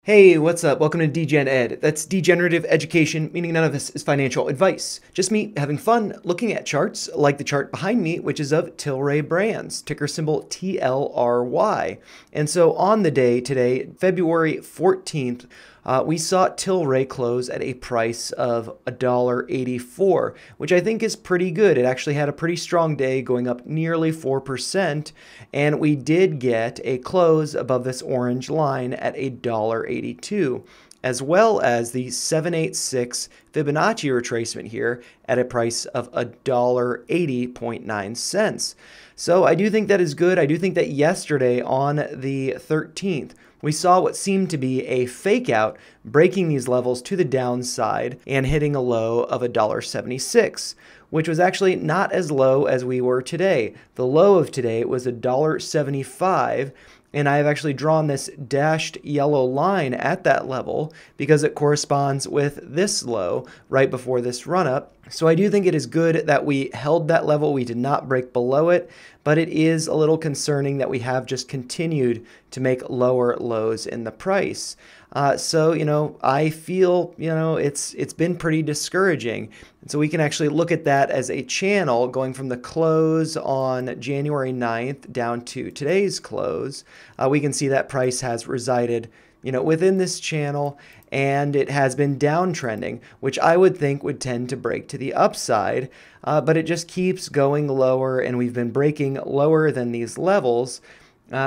Hey, what's up? Welcome to Degen Ed. That's degenerative education, meaning none of this is financial advice. Just me having fun looking at charts, like the chart behind me, which is of Tilray Brands, ticker symbol TLRY. And so on the day today, February 14th, we saw Tilray close at a price of $1.84, which I think is pretty good. It actually had a pretty strong day, going up nearly 4%, and we did get a close above this orange line at $1.82, as well as the 786 Fibonacci retracement here at a price of $1.80.9. So I do think that is good. I do think that yesterday on the 13th, we saw what seemed to be a fake out, breaking these levels to the downside and hitting a low of $1.76, which was actually not as low as we were today. The low of today was $1.75, and I have actually drawn this dashed yellow line at that level because it corresponds with this low right before this run up. So I do think it is good that we held that level. We did not break below it, but it is a little concerning that we have just continued to make lower lows in the price. So, I feel, it's been pretty discouraging. And so we can actually look at that as a channel going from the close on January 9th down to today's close. We can see that price has resided, within this channel, and it has been downtrending, which I would think would tend to break to the upside, but it just keeps going lower, and we've been breaking lower than these levels.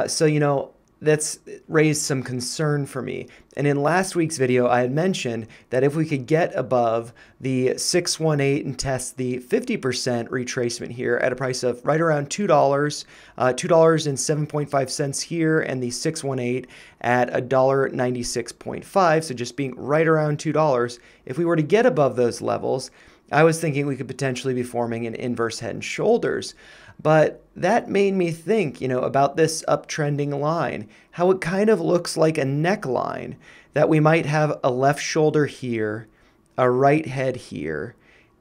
So, that's raised some concern for me. And in last week's video, I had mentioned that if we could get above the 618 and test the 50% retracement here at a price of right around $2, $2.07.5 here, and the 618 at $1.96.5, so just being right around $2, if we were to get above those levels, I was thinking we could potentially be forming an inverse head and shoulders. But that made me think, about this uptrending line, how it kind of looks like a neckline, that we might have a left shoulder here, a right head here,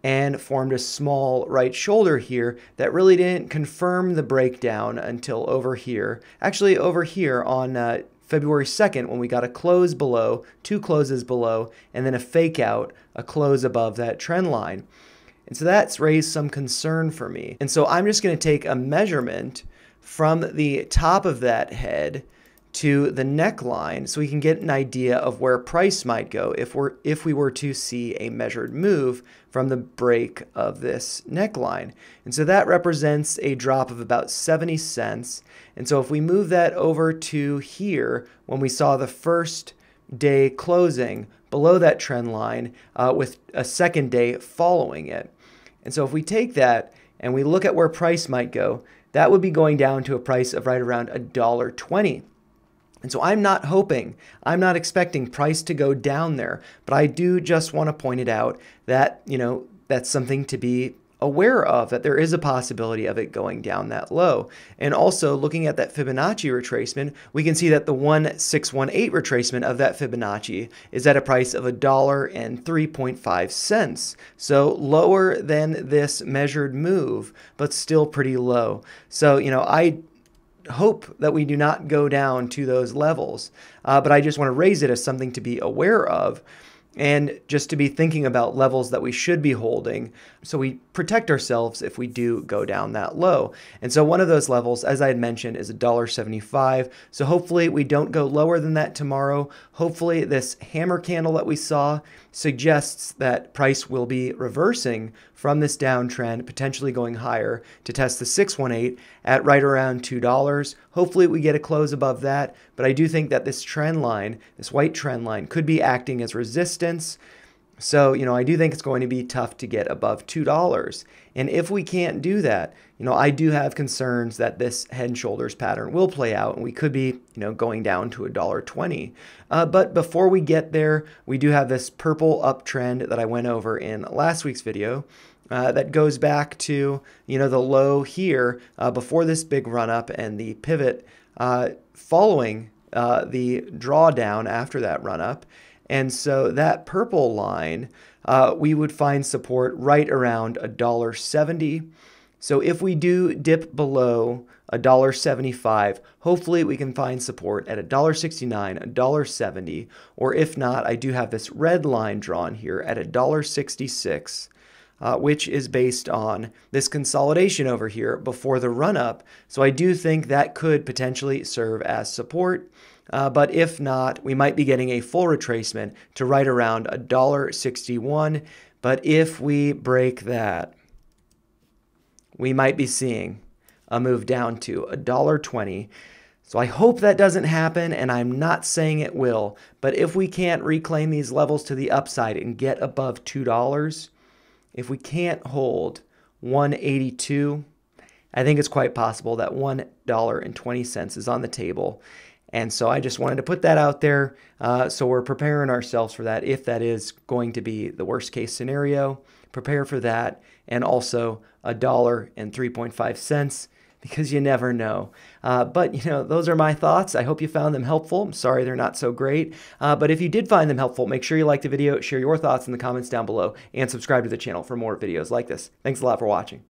and formed a small right shoulder here that really didn't confirm the breakdown until over here. Actually, over here on February 2nd, when we got a close below, two closes below, and then a fake out, a close above that trend line. And so that's raised some concern for me. And so I'm just going to take a measurement from the top of that head to the neckline so we can get an idea of where price might go if we were to see a measured move from the break of this neckline. And so that represents a drop of about 70 cents. And so if we move that over to here, when we saw the first day closing below that trend line with a second day following it. And so if we take that and we look at where price might go, that would be going down to a price of right around $1.20. And so I'm not expecting price to go down there, but I do just want to point it out that, that's something to be aware of, that there is a possibility of it going down that low. And also looking at that Fibonacci retracement, we can see that the 1618 retracement of that Fibonacci is at a price of $1.03.5. So lower than this measured move, but still pretty low. So, I hope that we do not go down to those levels, but I just want to raise it as something to be aware of. And just to be thinking about levels that we should be holding so we protect ourselves if we do go down that low. And so one of those levels, as I had mentioned, is $1.75. So hopefully we don't go lower than that tomorrow. Hopefully this hammer candle that we saw suggests that price will be reversing from this downtrend, potentially going higher to test the 618 at right around $2. Hopefully we get a close above that, but I do think that this trend line, this white trend line, could be acting as resistance. So, I do think it's going to be tough to get above $2. And if we can't do that, I do have concerns that this head and shoulders pattern will play out and we could be, going down to $1.20. But before we get there, we do have this purple uptrend that I went over in last week's video. That goes back to, the low here before this big run up and the pivot following the drawdown after that run up. And so that purple line, we would find support right around $1.70. So if we do dip below $1.75. Hopefully we can find support at $1.69, $1.70, or if not, I do have this red line drawn here at $1.66. Which is based on this consolidation over here before the run-up. So I do think that could potentially serve as support. But if not, we might be getting a full retracement to right around $1.61. But if we break that, we might be seeing a move down to $1.20. So I hope that doesn't happen, and I'm not saying it will. But if we can't reclaim these levels to the upside and get above $2, if we can't hold 182, I think it's quite possible that $1.20 is on the table. And so I just wanted to put that out there. So we're preparing ourselves for that. If that is going to be the worst case scenario, prepare for that. And also $1.03, because you never know. But, those are my thoughts. I hope you found them helpful. I'm sorry they're not so great. But if you did find them helpful, make sure you like the video, share your thoughts in the comments down below, and subscribe to the channel for more videos like this. Thanks a lot for watching.